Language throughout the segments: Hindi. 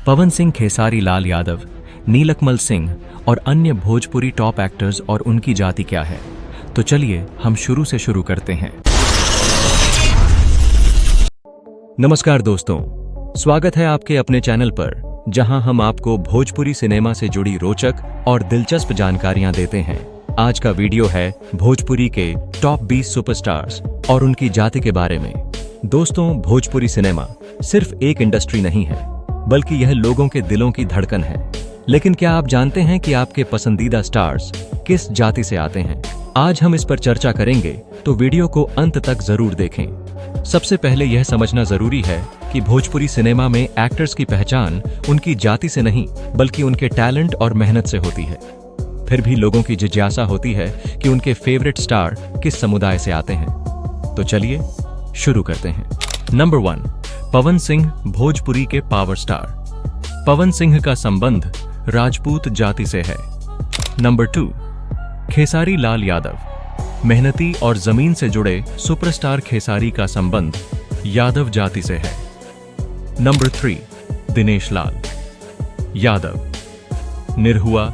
पवन सिंह, खेसारी लाल यादव, नीलकमल सिंह और अन्य भोजपुरी टॉप एक्टर्स और उनकी जाति क्या है। तो चलिए हम शुरू से शुरू करते हैं। नमस्कार दोस्तों, स्वागत है आपके अपने चैनल पर, जहां हम आपको भोजपुरी सिनेमा से जुड़ी रोचक और दिलचस्प जानकारियां देते हैं। आज का वीडियो है भोजपुरी के टॉप 20 सुपरस्टार्स और उनकी जाति के बारे में। दोस्तों, भोजपुरी सिनेमा सिर्फ एक इंडस्ट्री नहीं है, बल्कि यह लोगों के दिलों की धड़कन है। लेकिन क्या आप जानते हैं कि आपके पसंदीदा स्टार्स किस जाति से आते हैं? आज हम इस पर चर्चा करेंगे, तो वीडियो को अंत तक जरूर देखें। सबसे पहले यह समझना जरूरी है कि भोजपुरी सिनेमा में एक्टर्स की पहचान उनकी जाति से नहीं, बल्कि उनके टैलेंट और मेहनत से होती है। फिर भी लोगों की जिज्ञासा होती है कि उनके फेवरेट स्टार किस समुदाय से आते हैं। तो चलिए शुरू करते हैं। नंबर 1, पवन सिंह, भोजपुरी के पावर स्टार। पवन सिंह का संबंध राजपूत जाति से है। नंबर 2, खेसारी लाल यादव, मेहनती और जमीन से जुड़े सुपरस्टार खेसारी का संबंध यादव जाति से है। Number 3, Dinesh Lal Yadav, Nirahua,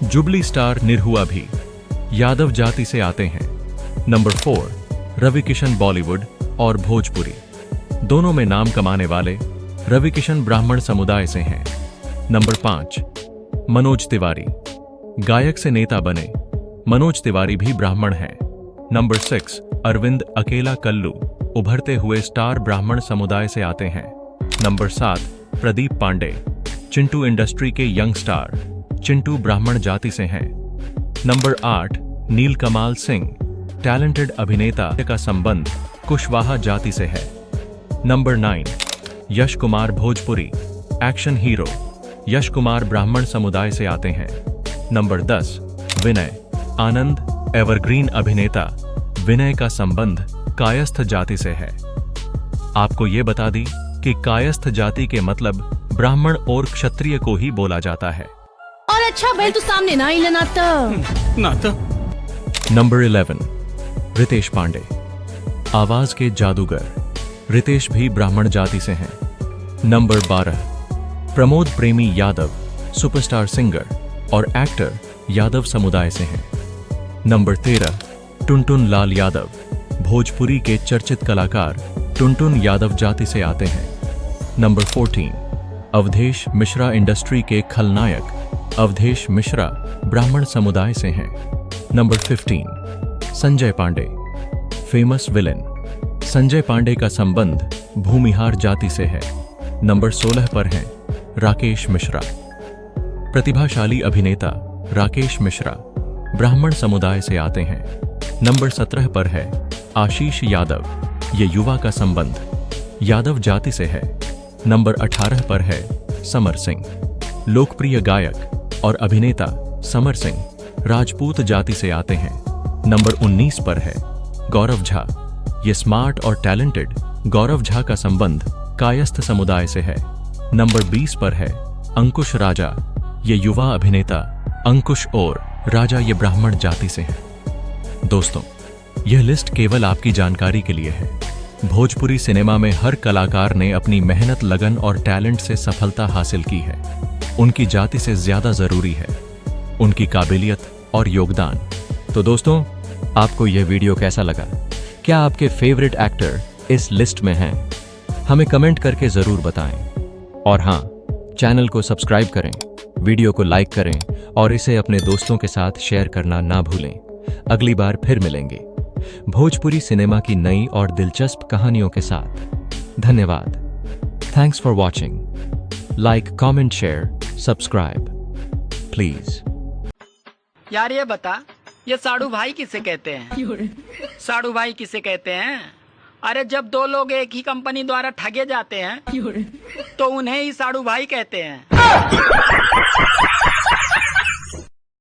jubilee star Nirahua भी यादव जाति से आते हैं। नंबर 4, रवि किशन, बॉलीवुड और भोजपुरी दोनों में नाम कमाने वाले रवि किशन ब्राह्मण समुदाय से हैं। नंबर 5, मनोज तिवारी, गायक से नेता बने मनोज तिवारी भी ब्राह्मण हैं। नंबर 6, अरविंद अकेला कल्लू, उभरते हुए स्टार ब्राह्मण समुदाय से आते हैं। नंबर 7, प्रदीप पांडे, चिंटू इंडस्ट्री के यंग स्टार, चिंटू ब्राह्मण जाति से हैं। नंबर 8, नीलकमल सिंह, टैलेंटेड अभिनेता का संबंध कुशवाहा जाति से है। Number 9, Yash Kumar, Bhojpuri action hero, Yash Kumar ब्राह्मण समुदाय से आते हैं। नंबर 10, विनय आनंद, एवरग्रीन अभिनेता, विनय का संबंध कायस्थ जाति से है। आपको ये बता दी कि कायस्थ जाति के मतलब ब्राह्मण और क्षत्रिय को ही बोला जाता है। और अच्छा भाई, तू सामने ना ही नाता। नंबर 11, रितेश पांडे, आवाज के जादूगर, रितेश भी ब्राह्मण जाति से हैं। नंबर 12, प्रमोद प्रेमी यादव, सुपरस्टार सिंगर और एक्टर, यादव समुदाय से हैं। नंबर 13, टुनटुन लाल यादव, भोजपुरी के चर्चित कलाकार, टुनटुन यादव जाति से आते हैं। नंबर 14, अवधेश मिश्रा, इंडस्ट्री के खलनायक, अवधेश मिश्रा ब्राह्मण समुदाय से हैं। Number 15, Sanjay Pandey, famous villain, Sanjay Pandey का संबंध भूमिहार जाति से है। नंबर 16 पर हैं राकेश मिश्रा, प्रतिभाशाली अभिनेता राकेश मिश्रा ब्राह्मण समुदाय से आते हैं। नंबर 17 पर है आशीष यादव, ये युवा का संबंध यादव जाति से है। नंबर 18 पर है समर सिंह, लोकप्रिय गायक और अभिनेता समर सिंह राजपूत जाति से आते हैं। नंबर 19 पर है गौरव झा, ये स्मार्ट और टैलेंटेड गौरव झा का संबंध कायस्थ समुदाय से है। नंबर 20 पर है अंकुश राजा, ये युवा अभिनेता अंकुश और राजा, ये ब्राह्मण जाति से हैं। दोस्तों, यह लिस्ट केवल आपकी जानकारी के लिए है। भोजपुरी सिनेमा में हर कलाकार ने अपनी मेहनत, लगन और टैलेंट से सफलता हासिल की है। उनकी जाति से ज्यादा जरूरी है उनकी काबिलियत और योगदान। तो दोस्तों, आपको यह वीडियो कैसा लगा? क्या आपके फेवरेट एक्टर इस लिस्ट में हैं? हमें कमेंट करके जरूर बताएं। और हाँ, चैनल को सब्सक्राइब करें, वीडियो को लाइक करें और इसे अपने दोस्तों के साथ शेयर करना ना भूलें। अगली बार फिर मिलेंगे भोजपुरी सिनेमा की नई और दिलचस्प कहानियों के साथ। धन्यवाद। Thanks for watching. Like, comment, share, subscribe please. यार ये बता, ये साड़ू भाई किसे कहते हैं? साड़ू भाई किसे कहते हैं? अरे जब दो लोग एक ही कंपनी द्वारा ठगे जाते हैं तो उन्हें ही साड़ू भाई कहते हैं।